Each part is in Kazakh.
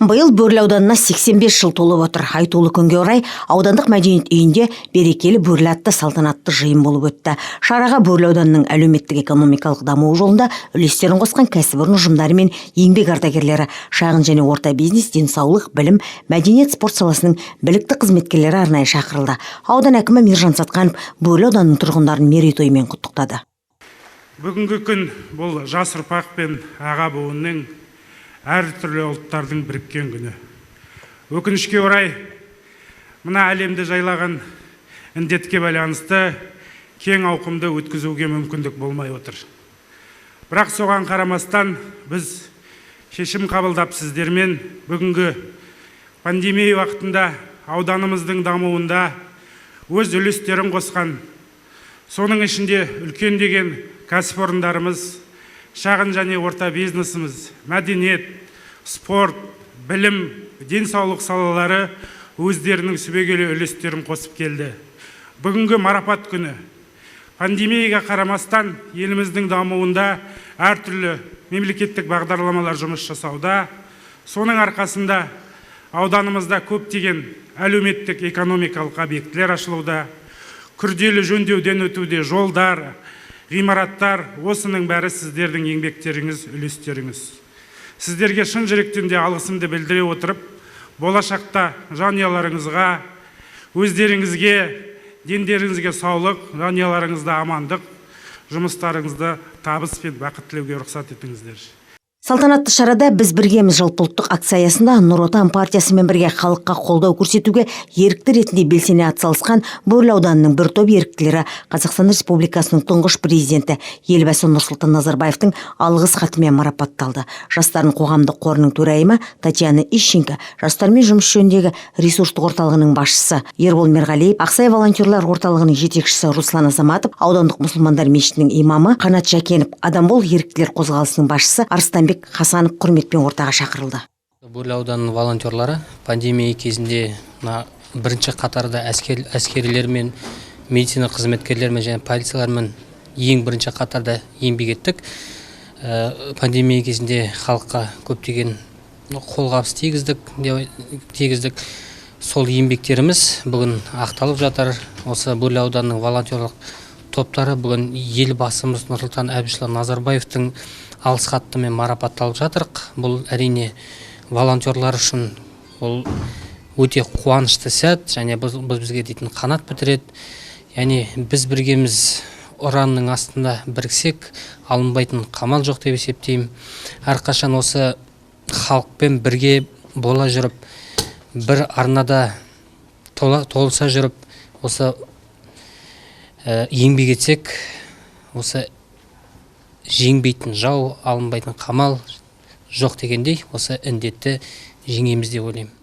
Биыл Бөрлі ауданына 85 жыл толып отыр. Айтулы күнге орай аудандық мәдениет үйінде берекелі Бөрлі атты салтанатты жиын болып өтті. Шараға Бөрлі ауданының әлеуметтік-экономикалық дамуы жолында үлестерін қосқан кәсіпорын ұжымдары мен еңбек ардагерлері, шағын және орта бизнес, денсаулық, білім, мәдениет, спорт саласының білікті қызметкерлері арнайы шақырылды. Аудан әкімі Мержан Сатқанов Бөрлі ауданының тұрғындарын мерейтоймен құттықтады. Бүгінгі күн бұл жас ұрпақ пен аға буынның әртүрлі ұлттардың біріккен күні. Өкінішке орай, мына әлемді жайлаған індетке байланысты кең ауқымды өткізуге мүмкіндік болмай отыр. Бірақ соған қарамастан біз шешім қабылдап сіздермен бүгінгі пандемия уақытында ауданымыздың дамуында өз үлестерін қосқан, соның ішінде үлкен деген кәсіпорындарымыз, шағын және орта бизнесіміз, мәдениет, спорт, білім, денсаулық салалары өздерінің сүбегейлі үлестерін қосып келді. Бүгінгі марапат күні. Пандемияға қарамастан еліміздің дамуында әртүрлі мемлекеттік бағдарламалар жұмыс жасауда, соның арқасында ауданымызда көптеген әлеуметтік экономикалық объектілер ашылуда, күрделі жөндеуден өтуде жолдар, ғимараттар, осының бәрі сіздердің еңбектеріңіз, үлестеріңіз. Сіздерге шын жүректен де алғысымды білдіре отырып, болашақта жанұяларыңызға, өздеріңізге, дендеріңізге саулық, жанұяларыңызда амандық, жұмыстарыңызда табыс пен бақыт тілеуге рұқсат етіңіздер. Салтанатты шарада біз біргеміз жалпыұлттық акция аясында Нұр Отан партиясымен бірге халыққа қолдау көрсетуге ерікті ретінде белсене атсалысқан Бөрлі ауданының бір топ еріктілері Қазақстан Республикасының тұңғыш президенті елбасы Нұрсұлтан Назарбаевтың алғыс хатымен марапатталды. Жастардың қоғамдық қорының төрайымы Татьяна Ищенко, жастармен жұмыс жөніндегі ресурстық орталығының басшысы Ербол Мерғалиев, Ақсай волонтерлар орталығының жетекшісі Руслан Азаматов, аудандық мұсылмандар мешітінің имамы Қанат Жакенов, Адамбол еріктілер қозғалысының басшысы Арыстанбек Хасанов құрметпен ортаға шақырылды. Бөрлі ауданының волонтерлары пандемия кезінде бірінші қатарда әскерилермен, медицина қызметкерлермен және полициялармен ең бірінші қатарда еңбек еттік. Пандемия кезінде халыққа көптеген қолғабыс тигіздік. Сол еңбектеріміз бүгін ақталып жатыр. Осы Бөрлі ауданының волонтерлық топтары бүгін елбасымыз Нұрсұлтан Әбішұлы Назарбаевтың алғыс хатымен марапатталып жатырық. Бұл әрине волонтерлар үшін бұл өте қуанышты сәт, және бізге дейтін қанат бітіреді. Яғни біз біргеміз ұранның астында біріксек, алынбайтын қамал жоқ деп есептеймін. Әрқашан осы халықпен бірге бола жүріп, бір арнада толыса жүріп, осы еңбек етсек, осы жеңбейтін жау, алынбайтын қамал жоқ дегендей, осы індетті жеңеміз деп ойлаймын.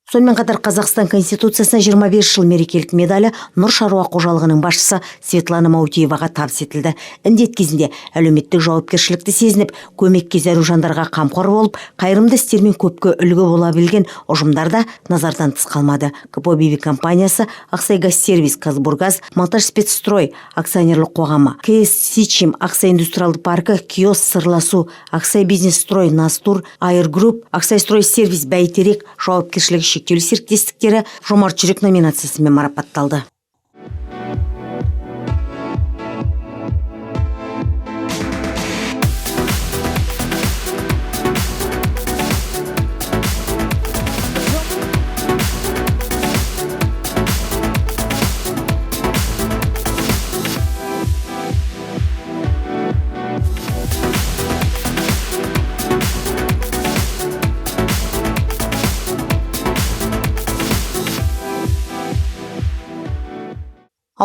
Сонымен қатар Қазақстан Конституциясына 25 жыл мерекелік медалі Нұр шаруа қожалығының басшысы Светлана Маутиеваға табыс етілді. Індет кезінде әлеуметтік жауапкершілікті сезініп, көмекке зәру жандарға қамқор болып, қайырымды істермен көпке үлгі бола білген ұжымдарда назардан тыс қалмады. КПО Биби компаниясы, Ақсай Газсервис, Казбургаз, Монтаж Спецстрой акционерлік қоғамы, КС Сичим, Ақсай индустриалды паркі, Киос Сырласу, Ақсай Бизнес Строй, Настур, Айр Групп, Ақсай Строй Сервис, Бәйтерек жауапкершілігі шектеулі серіктестіктері жомарт жүрек номинациясымен марапатталды.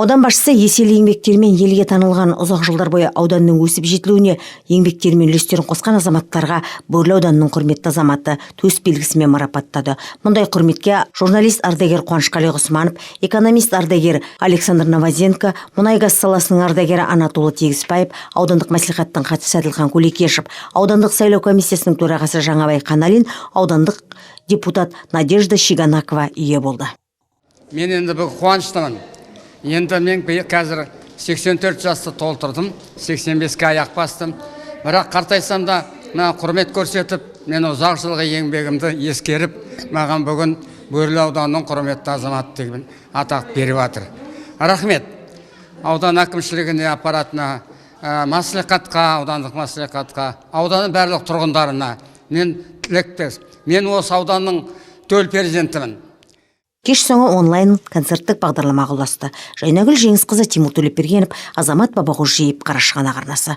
Аудан басшысы еселі еңбектермен елге танылған, ұзақ жылдар бойы ауданның өсіп жетілуіне еңбектермен үлестерін қосқан азаматтарға Бөрлі ауданының құрметті азаматы төс белгісімен марапаттады. Мұндай құрметке журналист ардагер Қуанышқали Ғұсманов, экономист ардагер Александр Новозенко, мұнай-газ саласының ардагері Анатолий Тегісбаев, аудандық мәслихаттың хатшысы Әділхан Кулекешев, аудандық сайлау комиссиясының төрағасы Жаңабай Қаналин, аудандық депутат Надежда Шиганакова ие болды. Мен енді бұл қуаныштымын. Енді мен қазір 84 жасты толтырдым, 85-ке аяқ бастым. Бірақ қартайсам да мына құрмет көрсетіп, мен ұзақ жылғы еңбегімді ескеріп, маған бүгін Бөрлі ауданының құрметті азаматы деген атақ беріп жатыр. Рахмет. Аудан әкімшілігіне, аппаратына, мәслихатқа, аудандық мәслихатқа, ауданның барлық тұрғындарына мен тілектес. Мен осы ауданның төл перзентімін. Кеш соңы онлайн концерттік бағдарламаға ұласты. Жайнагүл Жеңісқызы, Тимур Төлепбергенов, Азамат Бабақожиев, Қарашығанақ арнасы.